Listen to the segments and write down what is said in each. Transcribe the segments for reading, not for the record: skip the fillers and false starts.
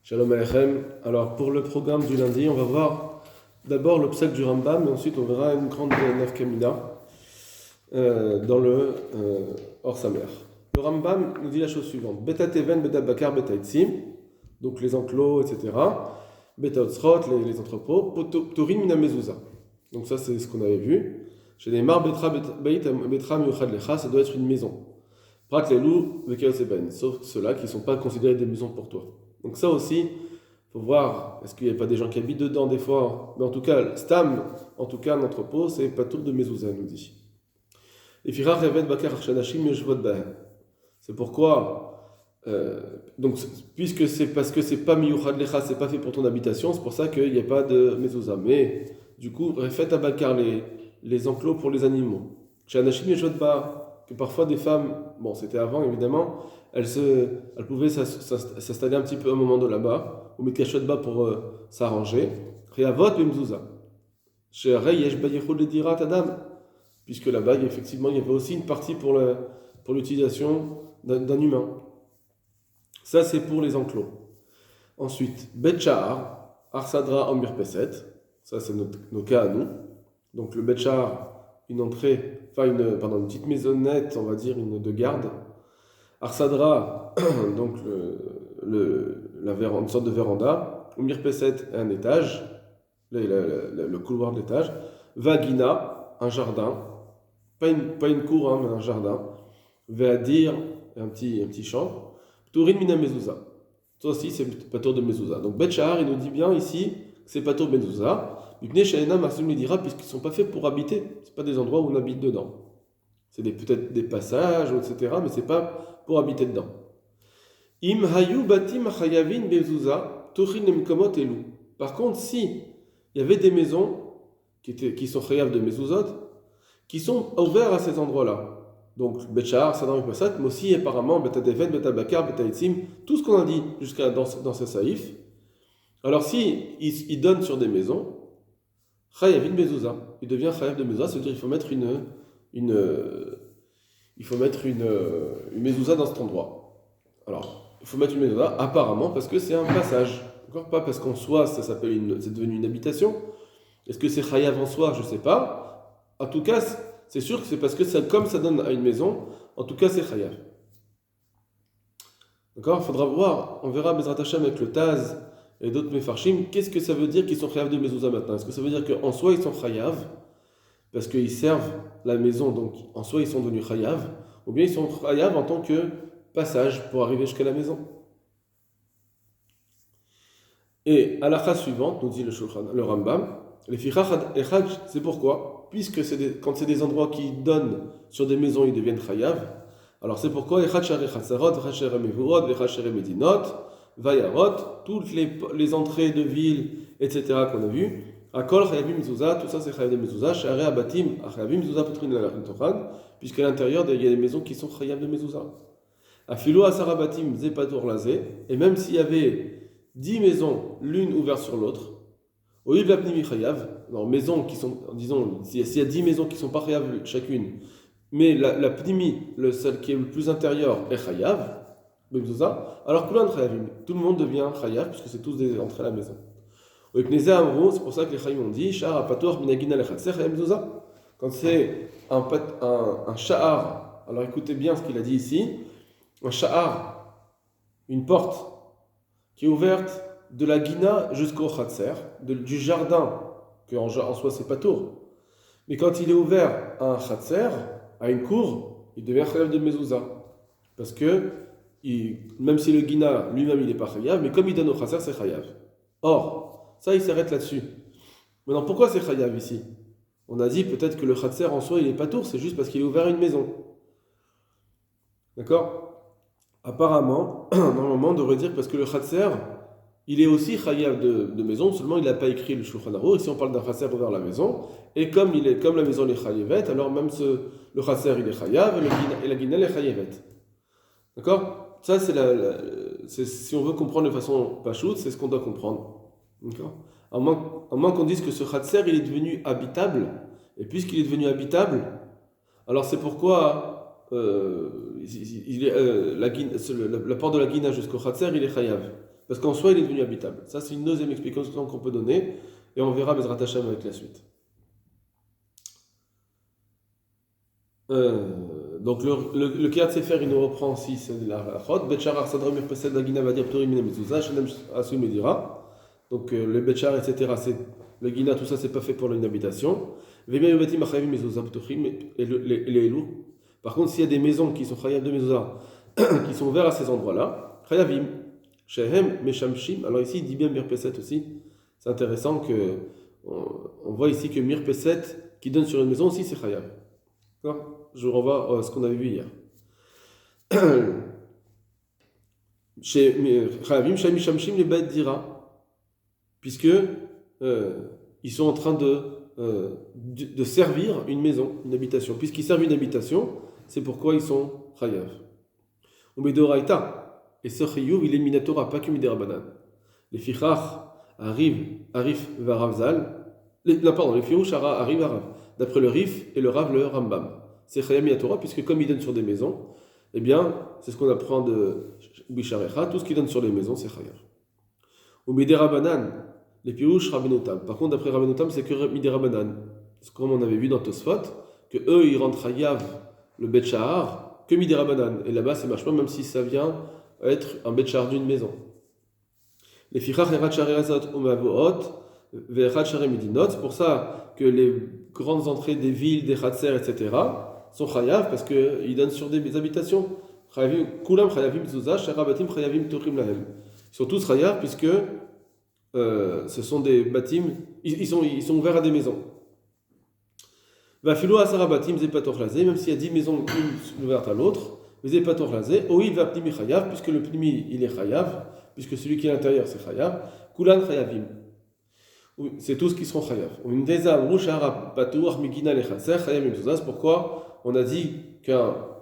Shalom Aleichem. Alors pour le programme du lundi, on va voir d'abord le psal du Rambam, et ensuite on verra une grande nafkamina dans le Or Samer. Le Rambam nous dit la chose suivante: Beta Teven, Beta Bakar, Beta Itzim, donc les enclos, etc. Beta Otzrot, les entrepôts, Ptorin Mina Mezouza. Donc ça c'est ce qu'on avait vu. Chez les Mar Betra Miuchad Lecha, ça doit être une maison. Prat Lelou Vekeoseben, sauf ceux-là qui ne sont pas considérés des maisons pour toi. Donc ça aussi, il faut voir, est-ce qu'il n'y a pas des gens qui habitent dedans des fois? Mais en tout cas, Stam, en tout cas, l'entrepôt, c'est pas tout de Mezouza, nous dit. Et Fira Revet Bakar Archanashim Yeshvot Bahem. C'est pourquoi, donc, puisque c'est parce que c'est pas Miyuchad Lecha, c'est pas fait pour ton habitation, c'est pour ça qu'il n'y a pas de Mezouza. Mais, du coup, Refet Abakar, les enclos pour les animaux. Archanashim Yeshvot Bahem. Que parfois des femmes, bon c'était avant évidemment, elles pouvaient s'installer un petit peu un moment de là-bas, ou mettre cachot bas pour s'arranger. Réavot bimzouza. Chez Rey yesh bayichud le dirat adam, puisque là-bas effectivement il y avait aussi une partie pour l'utilisation d'un humain. Ça c'est pour les enclos. Ensuite, Betchar, Arsadra Ambir Peset, ça c'est nos cas à nous. Donc le Betchar, une entrée, une petite maisonnette, on va dire, de garde. Arsadra, donc une sorte de véranda. Umir Peset, un étage, le couloir de l'étage. Vagina, un jardin. Pas une cour, mais un jardin. Veadir, un petit champ. Tourin Mina Mezouza. Ça aussi, c'est pas tour de Mezouza. Donc Betchar, il nous dit bien ici que c'est pas tour de Mezouza. Puisqu'ils ne sont pas faits pour habiter. Ce pas des endroits où on habite dedans. C'est peut-être des passages, etc. Mais ce n'est pas pour habiter dedans. Im hayu batim chayavin bezouza tochin emkamot elu. Par contre, si il y avait des maisons qui sont chayav de mezuzot, qui sont ouvertes à ces endroits-là. Donc, Betchar, Sadam et Passat, mais aussi apparemment Beta Deven, Beta Bakar, Beta Itzim, tout ce qu'on a dit jusqu'à dans ce saïf. Alors, si il donne sur des maisons, Chayav in mezouza, il devient chayav de mezouza, c'est-à-dire qu'il faut mettre une mezouza dans cet endroit. Alors, il faut mettre une mezouza apparemment parce que c'est un passage, encore pas parce qu'en soi c'est devenu une habitation. Est-ce que c'est chayav en soi? Je ne sais pas. En tout cas, c'est sûr que c'est parce que comme ça donne à une maison, en tout cas c'est chayav. D'accord? Il faudra voir, on verra Bezrat Hashem avec le Taz et d'autres Mefarshim, qu'est-ce que ça veut dire qu'ils sont chayav de mezouza maintenant? Est-ce que ça veut dire qu'en soi ils sont chayav parce qu'ils servent la maison, donc en soi ils sont devenus chayav, ou bien ils sont chayav en tant que passage pour arriver jusqu'à la maison? Et à la phrase suivante, nous dit le Rambam, les fichach echad, c'est pourquoi, puisque quand c'est des endroits qui donnent sur des maisons, ils deviennent chayav. Alors c'est pourquoi echad shere chatzarot, echad shere mevurot, echad shere medinot, Vayarot, toutes les entrées de villes, etc. qu'on a vues, Akol Chayavim Mezouza, tout ça c'est Chayav de Mezouza, Share Abatim, Chayavim Mezouza Petrin Tochan, puisqu'à l'intérieur il y a des maisons qui sont Chayav de Mezouza. Afilo Asar Abatim Zepator Lazé, et même s'il y avait 10 maisons, l'une ouverte sur l'autre, Oïv Lapnimi Chayav, alors maisons qui sont, disons, s'il y a 10 maisons qui ne sont pas Chayav chacune, mais la Pnimi, celle qui est le plus intérieur, est Chayav, alors tout le monde devient chayav puisque c'est tous des entrées à la maison. C'est pour ça que les chayim ont dit quand c'est un sha'ar, alors écoutez bien ce qu'il a dit ici, un sha'ar, une porte qui est ouverte de la guina jusqu'au chatser, du jardin, que en soi c'est pas tour, mais quand il est ouvert à un chatser, à une cour, il devient chayav de mezouza parce que même si le guina lui-même il n'est pas chayav, mais comme il donne au chasser, c'est chayav. Or, ça il s'arrête là-dessus. Maintenant, pourquoi c'est chayav ici? On a dit peut-être que le chasser en soi il n'est pas tour, c'est juste parce qu'il est ouvert à une maison. D'accord? Apparemment, normalement on devrait dire parce que le chasser il est aussi chayav de maison, seulement il n'a pas écrit le Shulchan Aruch. Ici on parle d'un chasser ouvert à la maison, et comme la maison est chayavet, alors même le chasser il est chayav et la guina elle est chayavet. D'accord? Ça, si on veut comprendre de façon pachoute, c'est ce qu'on doit comprendre. D'accord? À moins qu'on dise que ce khatser, il est devenu habitable, et puisqu'il est devenu habitable, alors c'est pourquoi la porte de la guina jusqu'au khatser, il est chayav. Parce qu'en soi, il est devenu habitable. Ça, c'est une deuxième explication qu'on peut donner, et on verra Bezrat Hashem avec la suite. Donc le Kirat Sefer, il nous reprend aussi, c'est la Chod. Betchar Sadra Mirpesed Lagina Vadir Ptorim Mine Mezuzah, Shenem Asu Medira. Donc le Betchar, etc., c'est le Gina, tout ça, c'est pas fait pour une habitation. Vemia Yovetim Achayavim Mezuzah Ptorim et les Elou. Par contre, s'il y a des maisons qui sont Chayav de Mezuzah, qui sont ouvertes à ces endroits-là, Chayavim, Shehem Meshamshim. Alors ici, il dit bien Mirpesed aussi. C'est intéressant que on voit ici que Mirpesed, qui donne sur une maison aussi, c'est Chayav. D'accord ? Je renvoie à ce qu'on avait vu hier. Chez Chayavim, Shami Shamshim, les bêtes dira, puisque ils sont en train de servir une maison, une habitation. Puisqu'ils servent une habitation, c'est pourquoi ils sont Chayav. Umedoraita, et ce Chayuv, il est Minatora, pas que Miderabanan. Les Fichach Arif Varavzal, les Firouch arrivent à Rav. D'après le Rif et le Rav, le Rambam. C'est Chayav Minatora, puisque comme ils donnent sur des maisons, eh bien, c'est ce qu'on apprend de Bisharecha, tout ce qui donne sur les maisons, c'est Chayav. Ou Miderabanan, les Pirouch Rabenotam. Par contre, d'après Rabenotam, c'est que Miderabanan. C'est comme on avait vu dans Tosfot, que eux, ils rendent Chayav, le Bet Shahar, que Miderabanan. Et là-bas, c'est machement, même si ça vient être un Bet Shahar d'une maison. Les Fichach Erat Sharezot Omavoot, Ve'erat Sharei Medinot, c'est pour ça que les grandes entrées des villes, des Chatser, etc., sont chayav parce qu'ils donnent sur des habitations. Kulam chayavim zuzah, sharabatim chayavim tochim lahem. Ils sont tous chayav puisque ce sont des bâtiments, ils sont ouverts à des maisons. Va filo asarabatim zepator lazé, même s'il y a 10 maisons l'une ouvertes à l'autre, zepator lazé, oïl va pnimi chayav, puisque le pnimi il est chayav, puisque celui qui est à l'intérieur c'est chayav, kulan chayavim. C'est tous qui seront chayav. C'est pourquoi on a dit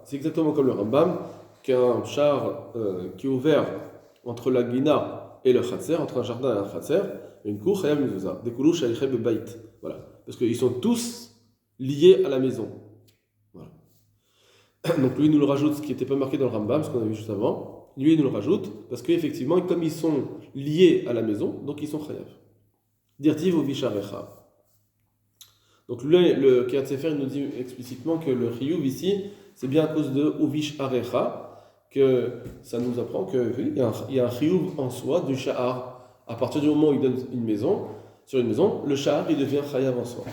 c'est exactement comme le Rambam, qu'un char qui est ouvert entre la Gina et le Khatser, entre un jardin et un Khatser, une cour chayav mezuzah. Des koulou shaykhe bebayt. Voilà. Parce qu'ils sont tous liés à la maison. Voilà. Donc lui, il nous le rajoute, ce qui n'était pas marqué dans le Rambam, ce qu'on a vu juste avant. Lui, il nous le rajoute, parce qu'effectivement, comme ils sont liés à la maison, donc ils sont chayav. Dirtiv ou visharecha. Donc le Kirat Sefer nous dit explicitement que le Chiyuv ici, c'est bien à cause de Uvish Arecha que ça nous apprend qu'il y a un Chiyuv en soi du Sha'ar. À partir du moment où il donne une maison, sur une maison, le Sha'ar il devient Chayav en soi.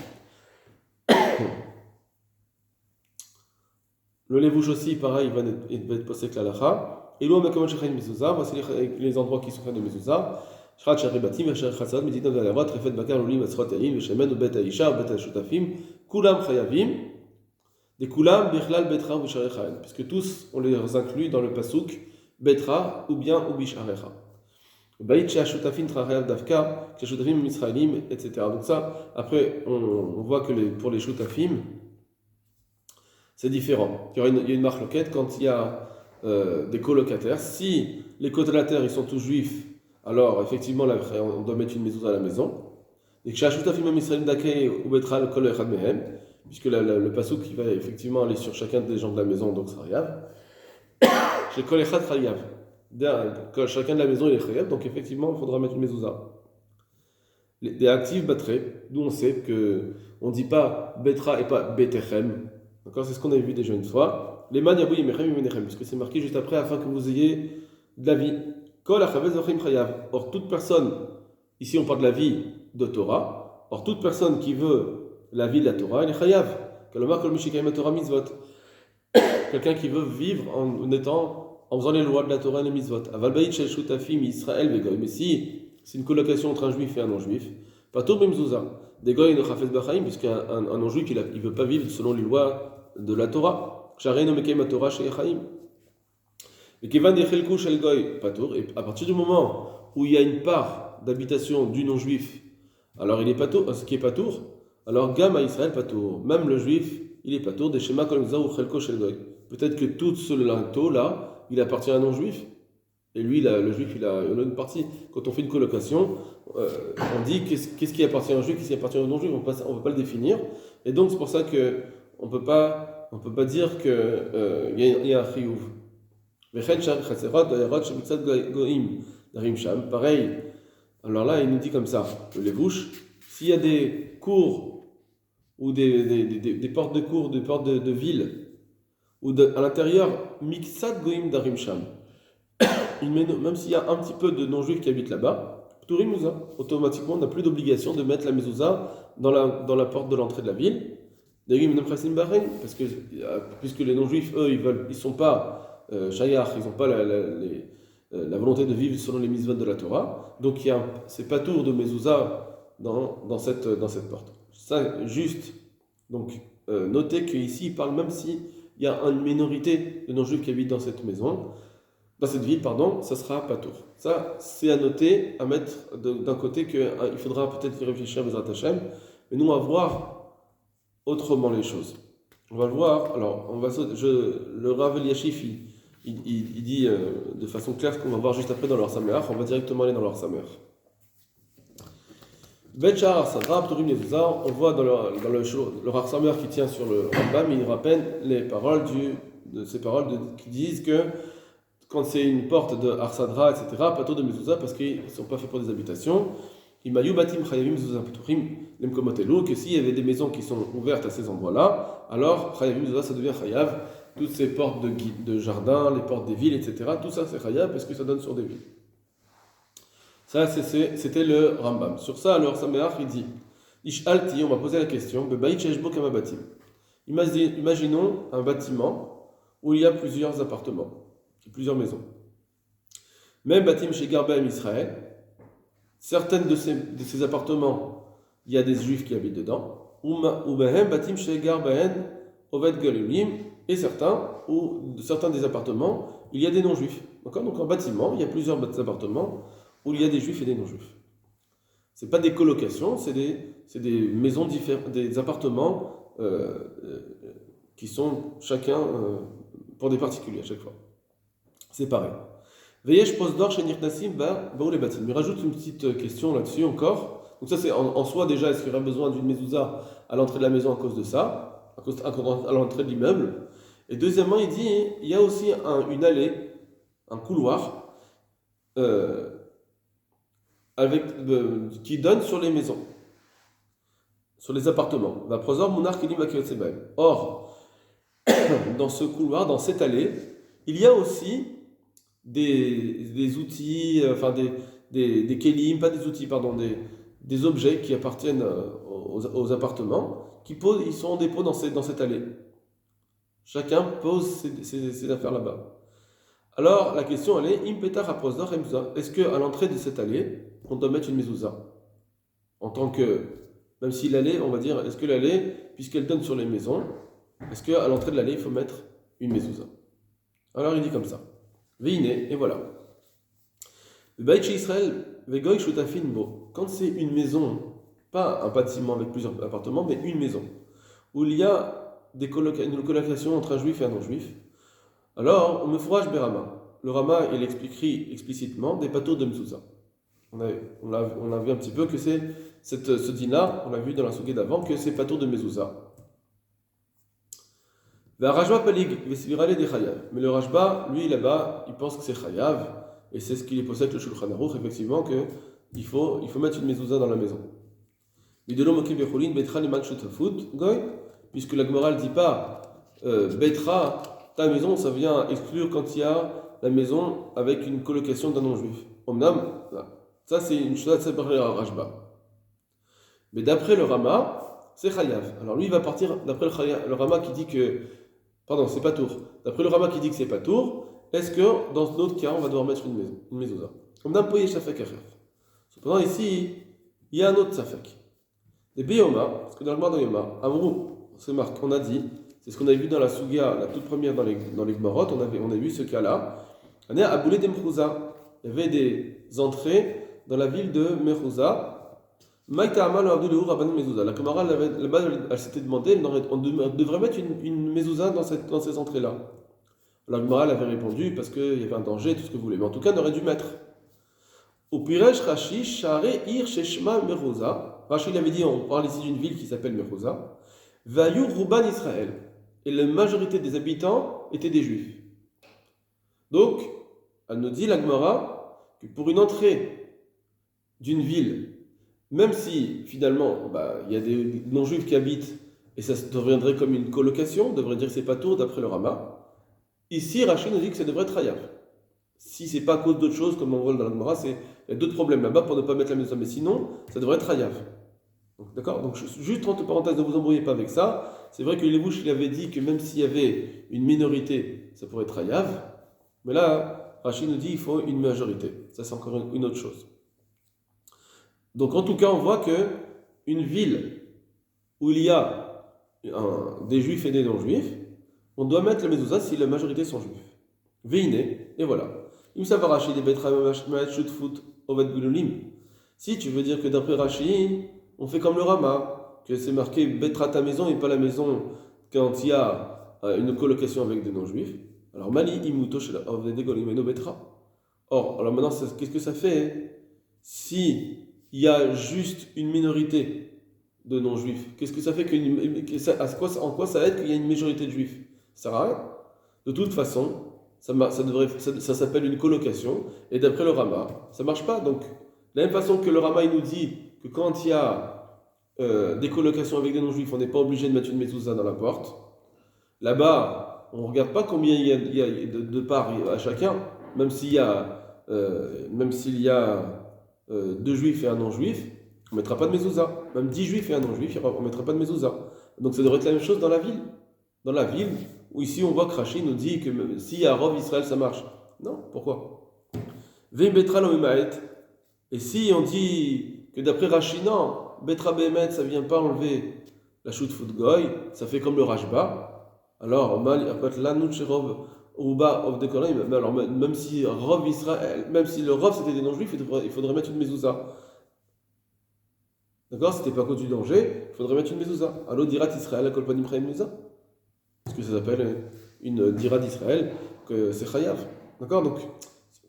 Le Levouche aussi, pareil, il va être posé avec l'Alacha. Et l'eau Mekamon Shechayim Mezuzah, voici les endroits qui sont faits de Mezuzah. Shrat Sharibatim, Vachar Chatzad, Medina Valavot, Refet Bakar, Lulim, Asrotalim, Veshemen, Bet Aisha, Bet Ashutafim, Kulam Chayavim, des Kulam, Bichlal, Betra, ou Bisharecha, puisque tous on les inclut dans le Pasuk, Betra ou bien ou Bisharecha. Baït Shashutafim, Trachayav Davka, Shashutafim, Misraelim, etc. Donc ça, après, on voit que pour les Shutafim, c'est différent. Il y a une marque loquette quand il y a des colocataires. Si les colocataires ils sont tous juifs, alors effectivement on doit mettre une mezuzah à la maison. Et que puisque le pasouk qui va effectivement aller sur chacun des gens de la maison, donc c'est chayav. Chez kol echad chayav. Chacun de la maison il est chayav, donc effectivement il faudra mettre une mezuzah. Des actifs batrés, d'où on sait que on ne dit pas betra et pas betechem. D'accord, c'est ce qu'on avait vu déjà une fois. Les man yabou yemechem yemechem, puisque c'est marqué juste après afin que vous ayez de la vie. Kol achavez zochim chayav. Or toute personne, ici on parle de la vie de Torah. Or toute personne qui veut la vie de la Torah, elle est chayav. Kalomar kol mishikayim Torah mitzvot. Quelqu'un qui veut vivre en faisant les lois de la Torah et les mitzvot. Aval bayit shel shutafim Israël vegoy. Mais si c'est une colocation entre un juif et un non-juif, patur b'mezuzah. Des goy ne chafez b'chaim, puisqu'un non-juif il ne veut pas vivre selon les lois de la Torah. Sharei no mekayim Torah shel chaim. Et Kevan Yechelkou Shel Goy Patour, et à partir du moment où il y a une part d'habitation du non-juif, alors il est patour, ce qui est patour, alors Gam à Israël patour, même le juif, il est patour, des Shema Kol Mizah ou Chelko Shel Goy. Peut-être que tout ce linteau là, il appartient à un non-juif, et lui, le juif, il a une partie. Quand on fait une colocation, on dit qu'est-ce qui appartient à un juif, qu'est-ce qui appartient au non-juif, on ne peut pas le définir, et donc c'est pour ça qu'on ne peut pas dire qu'il y a un chiyuv. d'Arim Sham. Pareil, alors là, il nous dit comme ça, le Levouche, s'il y a des cours ou des portes de cours, des portes de ville, ou à l'intérieur, Miksat Goïm d'Arim Sham, même s'il y a un petit peu de non-juifs qui habitent là-bas, Pturim Mezouza, automatiquement, on n'a plus d'obligation de mettre la mezouza dans la porte de l'entrée de la ville. Parce que puisque les non-juifs, eux, ils sont pas shayach, ils n'ont pas la volonté de vivre selon les mitzvot de la Torah, donc c'est pas tour de mezouza dans cette porte. Ça, juste, donc, notez qu'ici, il parle même s'il y a une minorité de non-juifs qui habitent dans cette maison, dans cette ville, pardon, ça sera pas tour. Ça, c'est à noter, à mettre d'un côté qu'il faudra peut-être y réfléchir, Bezrat Hashem, mais nous, on va voir autrement les choses. On va le voir, alors, le Rav Eliashif, il dit de façon claire ce qu'on va voir juste après dans leur Sameach, on va directement aller dans leur Sameach. Betchar Arsadra, Pturim Mezouza, on voit dans le Arsamer qui tient sur le Rambam, il rappelle les paroles qui disent que quand c'est une porte de Arsadra, etc., pas trop de Mezouza parce qu'ils ne sont pas faits pour des habitations. Imayu Batim Chayavim Mezouza Pturim Lemkomotelu, que s'il y avait des maisons qui sont ouvertes à ces endroits-là, alors Chayavim Mezouza ça devient Chayav. Toutes ces portes de jardin, les portes des villes, etc., tout ça c'est Chayav parce que ça donne sur des villes. Ça, c'était le Rambam. Sur ça, alors, Sameach, il dit Ish'alti, on va poser la question Bebaït Sheshbo Kamabatim. Imaginons un bâtiment où il y a plusieurs appartements, plusieurs maisons. Même Batim chez Garbaim Israël, certaines de ces appartements, il y a des juifs qui habitent dedans, ou Bahem Batim chez Garbaim Oved Galulim, et certains des appartements, il y a des non-juifs. Donc en bâtiment, il y a plusieurs appartements où il y a des juifs et des non-juifs. Ce n'est pas des colocations, c'est des maisons différentes, des appartements qui sont chacun pour des particuliers à chaque fois. C'est pareil. Veyesh posdor shenir nasim baou les batim. Il rajoute une petite question là-dessus encore. Donc ça c'est en soi déjà, est-ce qu'il y aurait besoin d'une mezouza à l'entrée de la maison à cause de ça, à l'entrée de l'immeuble. Et deuxièmement, il dit, il y a aussi une allée, un couloir, qui donne sur les maisons, sur les appartements. Or, dans ce couloir, dans cette allée, il y a aussi des outils, enfin des kelim, pas des outils, pardon, des objets qui appartiennent aux appartements, ils sont en dépôt dans cette allée. Chacun pose ses affaires là-bas. Alors, la question, elle est, est-ce qu'à l'entrée de cette allée, on doit mettre une mezouza? En tant que, même si l'allée, on va dire, est-ce que l'allée, puisqu'elle donne sur les maisons, est-ce qu'à l'entrée de l'allée, il faut mettre une mezouza? Alors, il dit comme ça. Veine, et voilà. Quand c'est une maison, pas un bâtiment avec plusieurs appartements, mais une maison, où il y a une colocation entre un juif et un non-juif, alors, on me fourrage Berama. Le Rama, il explique explicitement des patours de mezouza. On a vu un petit peu que c'est ce dîner, on l'a vu dans la sougée d'avant, que c'est patour de mezouza. Mais le Rajba, lui, là-bas, il pense que c'est chayav, et c'est ce qu'il est possède le Shulchan Aruch, effectivement, qu'il faut mettre une mezouza dans la maison. Puisque la Gemara ne dit pas Betra, ta maison, ça vient exclure quand il y a la maison avec une colocation d'un non-juif. Omnam, ça c'est une chose assez par le Rajba. Mais d'après le Rama, c'est chayav. Alors lui, il va partir d'après le Rama qui dit que, pardon, c'est pas tour. D'après le Rama qui dit que c'est pas tour, est-ce que dans notre cas, on va devoir mettre une mezouza? Omnam poye shafek acher. Cependant ici, il y a un autre safek. Des Beyoma, parce que dans le Mar de Yoma, Amrou, c'est marqué, on a dit. C'est ce qu'on a vu dans la Sugia, la toute première dans les Gmarot, on a vu ce cas-là. On est à Boulé de Mechouza. Il y avait des entrées dans la ville de Mechouza. Maïta Amal Abdul Rabban Mezouza. La Gemara, là-bas, elle s'était demandé, on devrait mettre une mezouza dans ces entrées-là. La Gemara avait répondu parce qu'il y avait un danger, tout ce que vous voulez. Mais en tout cas, on aurait dû mettre. Au Piresh Rashi, Share Ir Sheshma Mechouza. Rashi il avait dit, on parle ici d'une ville qui s'appelle Mechouza. Vayur Ruban Israël. Et la majorité des habitants étaient des juifs. Donc, elle nous dit, la Gemara, que pour une entrée d'une ville, même si finalement il y a des non-juifs qui habitent et ça deviendrait comme une colocation, on devrait dire que c'est pas tour d'après le Rama, ici Rachid nous dit que ça devrait être Hayav. Si c'est pas à cause d'autres choses, comme on voit dans la Gemara, il y a d'autres problèmes là-bas pour ne pas mettre la mezouza, mais sinon, ça devrait être Hayav. D'accord? Donc, juste entre parenthèses, ne vous embrouillez pas avec ça. C'est vrai que les bouches, il avait dit que même s'il y avait une minorité, ça pourrait être Hayav. Mais là, Rachid nous dit qu'il faut une majorité. Ça, c'est encore une autre chose. Donc, en tout cas, on voit que une ville où il y a des juifs et des non-juifs, on doit mettre la mezouza si la majorité sont juifs. Veiné, et voilà. Si tu veux dire que d'après Rachid, on fait comme le Rama, que c'est marqué Betra ta maison et pas la maison quand il y a une colocation avec des non-juifs. Alors Mali imuto shel avnei golimeno betra. Or, alors maintenant, qu'est-ce que ça fait si il y a juste une minorité de non-juifs? Qu'est-ce que ça fait en quoi ça aide qu'il y ait une majorité de juifs? Ça sert à rien. De toute façon, ça s'appelle une colocation, et d'après le Rama, ça ne marche pas. Donc, de la même façon que le Rama il nous dit que quand il y a des colocations avec des non-juifs, on n'est pas obligé de mettre une mezouza dans la porte. Là-bas, on ne regarde pas combien il y a de parts à chacun, même s'il y a, deux juifs et un non-juif, on ne mettra pas de mezouza. Même 10 juifs et un non-juif, on ne mettra pas de mezouza. Donc ça devrait être la même chose dans la ville. Dans la ville, où ici on voit que Rachid nous dit que s'il y a Rov Israël, ça marche. Non, pourquoi? Et si on dit que d'après Rachid, non, Betra Behemet, ça ne vient pas enlever la shoot foot goy, ça fait comme le Rashba, alors même si Rov Israël, même si le Rov c'était des non-juifs, il faudrait mettre une mezouza. D'accord? C'était pas à cause du danger, il faudrait mettre une mezouza. Alors dirat Israël, la kolpanim chayim mezouza. Parce que ça s'appelle une dira d'Israël, que c'est chayav. D'accord? Donc,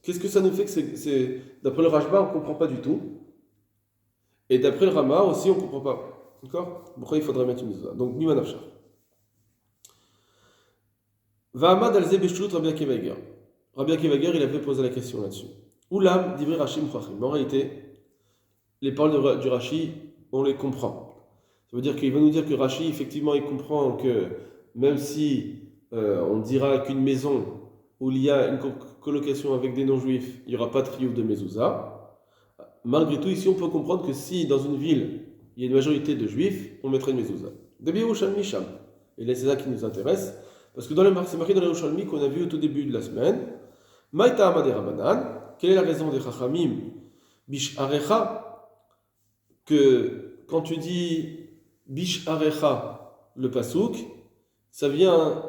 qu'est-ce que ça nous fait que c'est d'après le Rashba, on ne comprend pas du tout. Et d'après le Rama aussi, on ne comprend pas. D'accord? Pourquoi il faudrait mettre une mezouza? Donc, Nima Nafshar. Va'amad al-ze beshut Rabbi Akiva Eiger. Rabbi Akiva Eiger, il avait posé la question là-dessus. Oulam, divrei Rashi mchachim. En réalité, les paroles du Rashi, on les comprend. Ça veut dire qu'il va nous dire que Rashi, effectivement, il comprend que même si on dira qu'une maison où il y a une colocation avec des non-juifs, il n'y aura pas de triouf de mezouza, malgré tout, ici, on peut comprendre que si dans une ville, il y a une majorité de juifs, on mettrait une mezouza. Debi Yerushalmi Sham. Et là, c'est ça qui nous intéresse, parce que c'est marqué dans le Yerushalmi qu'on a vu au tout début de la semaine, Maïta Amade Rabanan, quelle est la raison des Chachamim Bish Arecha, que quand tu dis Bish Arecha, le pasouk, ça vient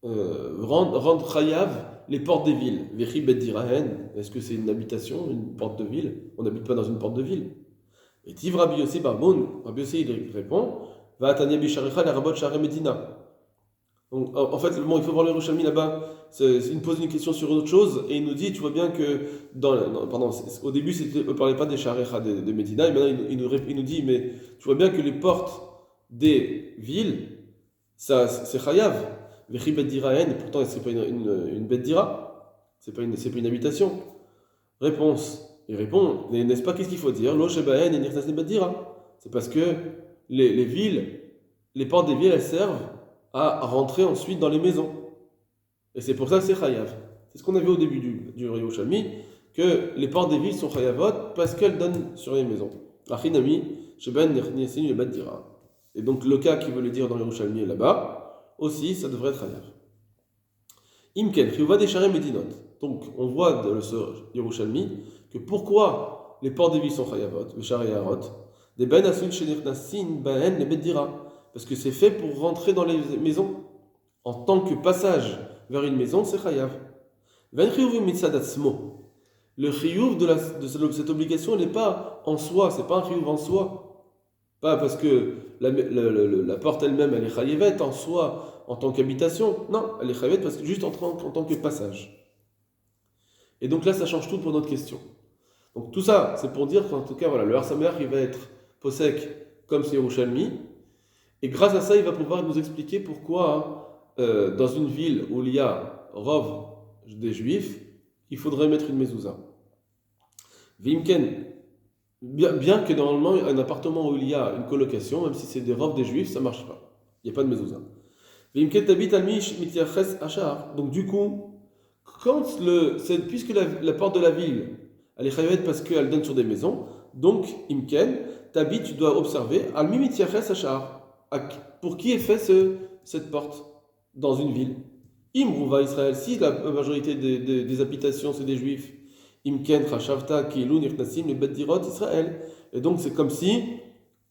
rendre chayav les portes des villes. Vechi bet dirahen, est-ce que c'est une habitation, une porte de ville? On n'habite pas dans une porte de ville. Et Tiv Rabbi Yossi Barboun, Rabbi Yossi il répond, va atania bisharecha la rabot share medina. Donc en fait, il faut voir le Yerushalmi là-bas, il pose une question sur autre chose, et il nous dit, tu vois bien que, au début, on ne parlait pas des sharecha de Medina, et maintenant il nous dit, mais tu vois bien que les portes des villes, ça c'est chayav. Vechi bet dirahen, pourtant c'est pas une bête dira, c'est pas une habitation. Réponse. Il répond, n'est-ce pas qu'est-ce qu'il faut dire? Lo shebahen et nirtas ne bet dira. C'est parce que les villes, les portes des villes, elles servent à rentrer ensuite dans les maisons. Et c'est pour ça que c'est chayav. C'est ce qu'on a vu au début du Yerushalmi, que les portes des villes sont chayavot parce qu'elles donnent sur les maisons. Achinami, shebahen nirtas ne bet dira. Et donc le cas qui veut le dire dans le Yerushalmi est là-bas, aussi ça devrait être chayav. Imken, chiyuva desharei medinot. Donc on voit dans ce Yerushalmi que pourquoi les portes des villes sont chayavot, vesharei harot, des ben asun shenirnasin bahen le bet dira. Parce que c'est fait pour rentrer dans les maisons. En tant que passage vers une maison, c'est chayav. Ven chiyuvim mitzad atzmo. Le chiyuv de cette obligation, elle n'est pas en soi, c'est pas un chiyuv en soi. Pas parce que la porte elle-même, elle est chayavet en soi, en tant qu'habitation. Non, elle est chayavet parce que juste en tant que passage. Et donc là, ça change tout pour notre question. Donc tout ça, c'est pour dire qu'en tout cas, voilà, le Har Sameach, il va être posek comme c'est Yerushalmi. Et grâce à ça, il va pouvoir nous expliquer pourquoi, dans une ville où il y a rov des juifs, il faudrait mettre une mezouza. Vimken, bien que normalement, un appartement où il y a une colocation, même si c'est des robes des juifs, ça ne marche pas. Il n'y a pas de mezouza. Vimken tabit almish mitiaches achar. Donc du coup, puisque la porte de la ville, elle est chayavet parce qu'elle donne sur des maisons, donc imken, tabit, tu dois observer, almi mitiaches achar. Pour qui est fait cette porte dans une ville? Imrouva Israël, si la majorité des habitations c'est des juifs, Imken, Chashavta, Kilun, Irnasim, les Bet Dirot, Israël. Et donc c'est comme si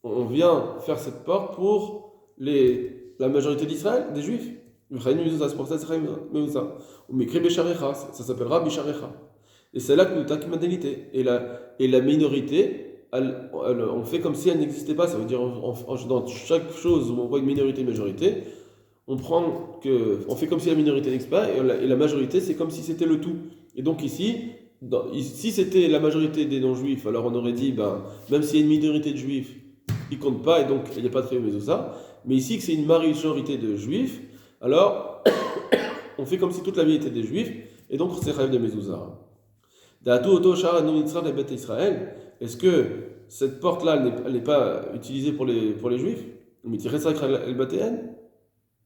on vient faire cette porte pour la majorité d'Israël, des juifs. C'est pour ça ça s'appellera Bisharecha. Et c'est là que nous takmadélité. Et la minorité, on fait comme si elle n'existait pas. Ça veut dire, dans chaque chose où on voit une minorité, une majorité, on fait comme si la minorité n'existe pas, et la majorité, c'est comme si c'était le tout. Et donc ici, si c'était la majorité des non-juifs, alors on aurait dit, même s'il y a une minorité de juifs, ils ne comptent pas, et donc il n'y a pas de mais ça. Mais ici, que c'est une majorité de juifs, alors on fait comme si toute la vie était des juifs, et donc c'est Chayav de Mezouza. Est-ce que cette porte-là, elle n'est pas utilisée pour les juifs?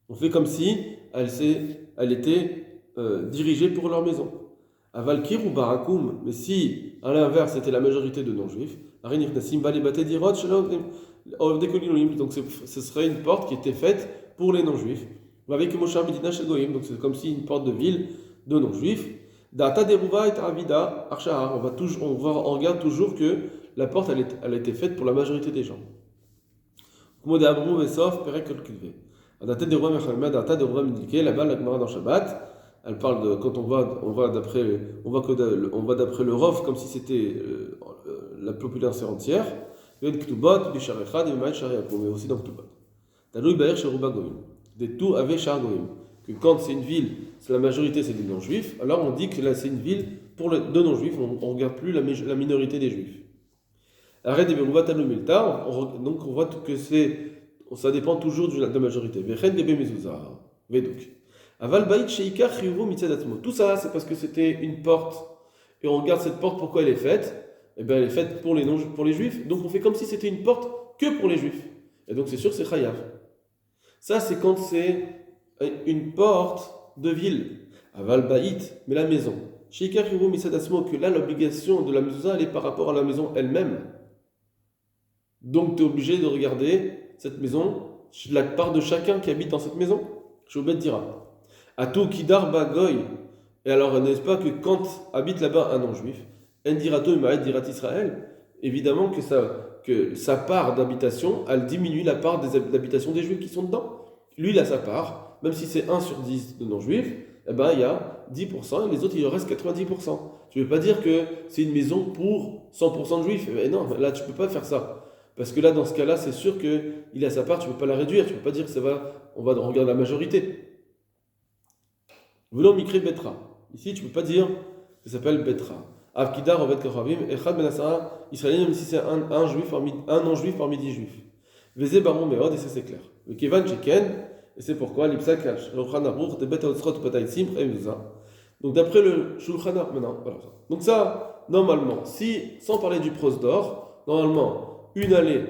On fait comme si elle était dirigée pour leur maison. Avalkir ou Barakoum, mais si à l'inverse c'était la majorité de non-juifs, donc ce serait une porte qui était faite pour les non-juifs. Avec Moshe Medina Shel Goyim, donc c'est comme si une porte de ville de non-juifs. Data deruva et avida arshahar. On regarde toujours que la porte elle a été faite pour la majorité des gens. Kumode Abrou Vesof Perek Kulkivé. Data deruva Mechamed, Data deruva Midike, là-bas la Gemara dans Shabbat. Elle parle de quand on va d'après le Rov comme si c'était la population entière. Mais aussi dans Ktubot. Taloui Bayer chez Ruba Goïm. Des tout avec Shar Goïm. Que quand c'est une ville, c'est la majorité c'est des non-juifs, alors on dit que là c'est une ville de non-juifs, on ne regarde plus la minorité des juifs. Arrête des Berouva Taloui Milta, donc on voit que ça dépend toujours de la majorité. Vechen Debe Mezouza. Veduk. Aval Baït Sheikar Chiyuvu Mitzadatmo. Tout ça, c'est parce que c'était une porte. Et on regarde cette porte, pourquoi elle est faite? Eh bien, elle est faite pour les juifs. Donc on fait comme si c'était une porte que pour les juifs. Et donc c'est sûr, c'est Chayav. Ça, c'est quand c'est une porte de ville. Aval Baït, mais la maison. Sheikar Chiyuvu Mitzadatmo, que là, l'obligation de la mezouza, elle est par rapport à la maison elle-même. Donc tu es obligé de regarder cette maison, la part de chacun qui habite dans cette maison. Shobet dira. Atou Kidar Bagoy. Et alors, n'est-ce pas que quand habite là-bas un non-juif, Endirato Imaed Dirat Israël, évidemment que sa part d'habitation, elle diminue la part d'habitation des juifs qui sont dedans. Lui, il a sa part, même si c'est 1 sur 10 de non-juifs, eh ben, il y a 10%, et les autres, il en reste 90%. Tu ne veux pas dire que c'est une maison pour 100% de juifs. Eh non, là, tu ne peux pas faire ça. Parce que là, dans ce cas-là, c'est sûr qu'il a sa part, tu ne peux pas la réduire, tu ne peux pas dire que on va regarder la majorité. Voulons micrer Betra. Ici, tu ne peux pas dire que ça s'appelle Betra. Avkidar, Ovet Kachavim, Echad Ben Asara, israélien, même si c'est un non-juif parmi 10 juifs. Vezé Baron Meod, et ça c'est clair. Le Kevan Cheken, et c'est pourquoi l'Ipsak Shulchan Aruch, de Bet Haotzrot, Patay Sim, donc d'après le Shulchan Aruch, maintenant, voilà. Donc ça, normalement, sans parler du prosdor, normalement, une allée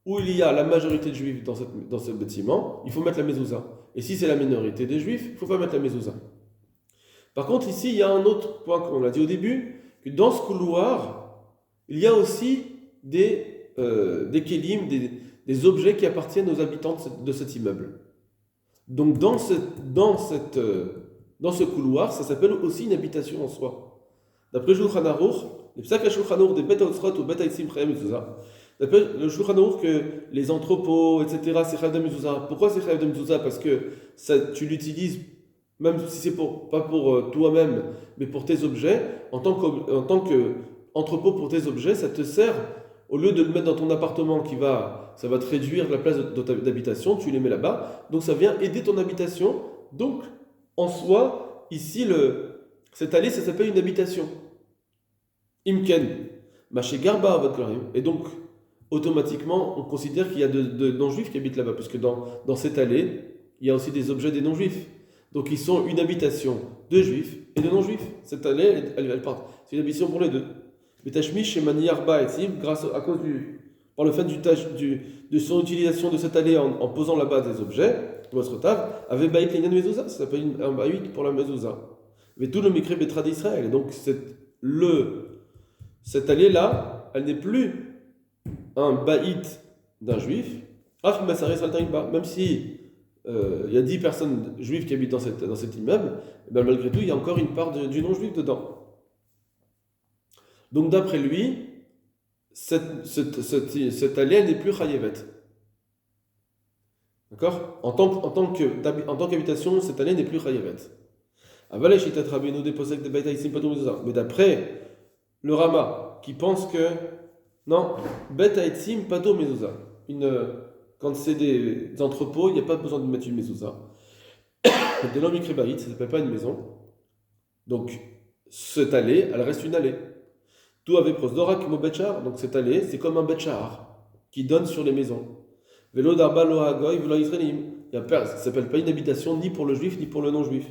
où il y a la majorité de juifs dans ce bâtiment, il faut mettre la mezouza. Et si c'est la minorité des juifs, il ne faut pas mettre la mezouza. Par contre, ici, il y a un autre point, comme on l'a dit au début, que dans ce couloir, il y a aussi des kélim, des objets qui appartiennent aux habitants de cet immeuble. Donc dans ce couloir, ça s'appelle aussi une habitation en soi. D'après Shulchan Aruch, les psak Shulchan Aruch des Bet Haotzrot ou Bet Haïtzim Chayam Mezouza, d'après le Shulchan Aruch que les entrepôts, etc., c'est Chayav de Mezouza. Pourquoi c'est Chayav de Mezouza? Parce que tu l'utilises, même si c'est pas pour toi-même, mais pour tes objets, en tant qu'entrepôt pour tes objets, ça te sert, au lieu de le mettre dans ton appartement ça va te réduire la place d'habitation, tu les mets là-bas, donc ça vient aider ton habitation. Donc, en soi, ici, cette allée, ça s'appelle une habitation. Imken, Maché Garba, et donc, automatiquement, on considère qu'il y a de non-juifs qui habitent là-bas, puisque dans cette allée, il y a aussi des objets des non-juifs. Donc ils sont une habitation de juifs et de non-juifs. Cette allée, elle part. C'est une habitation pour les deux. Mais Tashmish et Maniarba et Tzim, par le fait de son utilisation de cette allée en posant là-bas des objets, Mosrotav, avait Baït Linyan Mezouza, ça s'appelle un Baït pour la Mezouza. Mais tout le Mikre Betra d'Israël. Et donc cette allée-là, elle n'est plus un Baït d'un juif, même si il y a 10 personnes juives qui habitent dans cet immeuble, et bien malgré tout, il y a encore une part du non-juif dedans. Donc d'après lui, cette allée n'est plus chayevet. D'accord, en tant qu'habitation, cette allée n'est plus chayevet. Mais d'après le Rama, qui pense que non, Bet Haetzim Pato Mezouza. Quand c'est des entrepôts, il n'y a pas besoin de mettre une mezouza. Dès l'homme Mikrebaït, ça ne s'appelle pas une maison. Donc, cette allée, elle reste une allée. Tout avec Prosdorak Mobetchar. Donc, cette allée, c'est comme un Betchar qui donne sur les maisons. Velo Darba Lo Hagoy Velo Israelim. Ça ne s'appelle pas une habitation ni pour le juif ni pour le non-juif.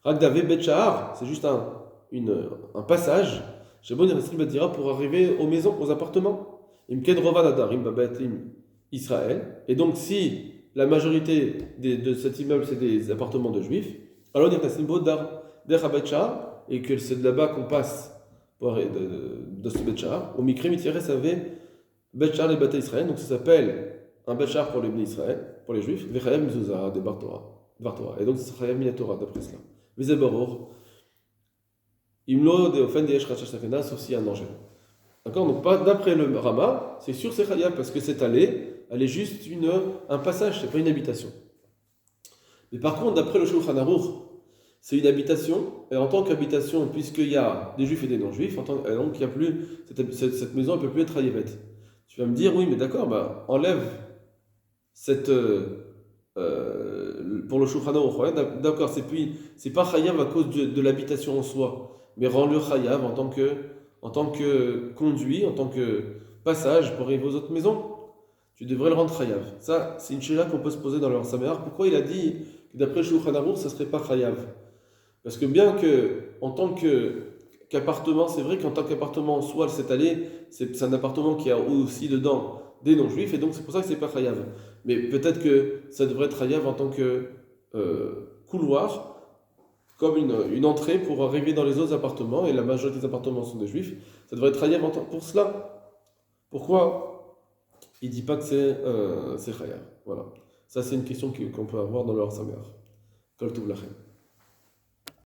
Ragdave Betchar, c'est juste un passage. Shabon Yerestri Batira pour arriver aux maisons, aux appartements. Imked Rovan Adarim Babetim Israël. Et donc, si la majorité de cet immeuble, c'est des appartements de juifs, alors on est passé d'Erabetcha, et que c'est de là-bas qu'on passe de ce Betchar. Au Mikre Mitieres avait Betchar les Bata Israël, donc ça s'appelle un Betchar pour les Bnei Israël, pour les juifs, Vechayav Mizouza, des Bartora. Et donc, c'est Chayav Minatora, d'après cela. Vizebaror, Imlo de Ofen de Eshracha Safena, sauf s'il y a un danger. D'accord, donc pas d'après le Rama, c'est sûr c'est Chayav, parce que cette allée, elle est juste un passage, c'est pas une habitation. Mais par contre, d'après le Shulchan Aruch, c'est une habitation, et en tant qu'habitation, puisqu'il y a des juifs et des non-juifs, donc il y a plus, cette maison ne peut plus être Chayavet. Tu vas me dire, oui, mais d'accord, enlève cette. Pour le Shulchan Aruch, ouais, d'accord, c'est pas Chayav à cause de l'habitation en soi, mais rends-le Chayav en tant que conduit, en tant que passage pour arriver aux autres maisons. Tu devrais le rendre chayav. Ça, c'est une chéla qu'on peut se poser dans le Saméar. Pourquoi il a dit que d'après Shulchan Aruch, ça ne serait pas chayav? Parce que bien que, en tant qu'appartement, c'est vrai qu'en tant qu'appartement en soi, cette allée, c'est un appartement qui a aussi dedans des non-juifs, et donc c'est pour ça que c'est pas chayav. Mais peut-être que ça devrait être chayav en tant que couloir, comme une entrée pour arriver dans les autres appartements, et la majorité des appartements sont des juifs. Ça devrait être chayav pour cela. Pourquoi il ne dit pas que c'est chayav. Voilà. Ça, c'est une question qu'on peut avoir dans le Or Sameach. Kol Tov Lachem.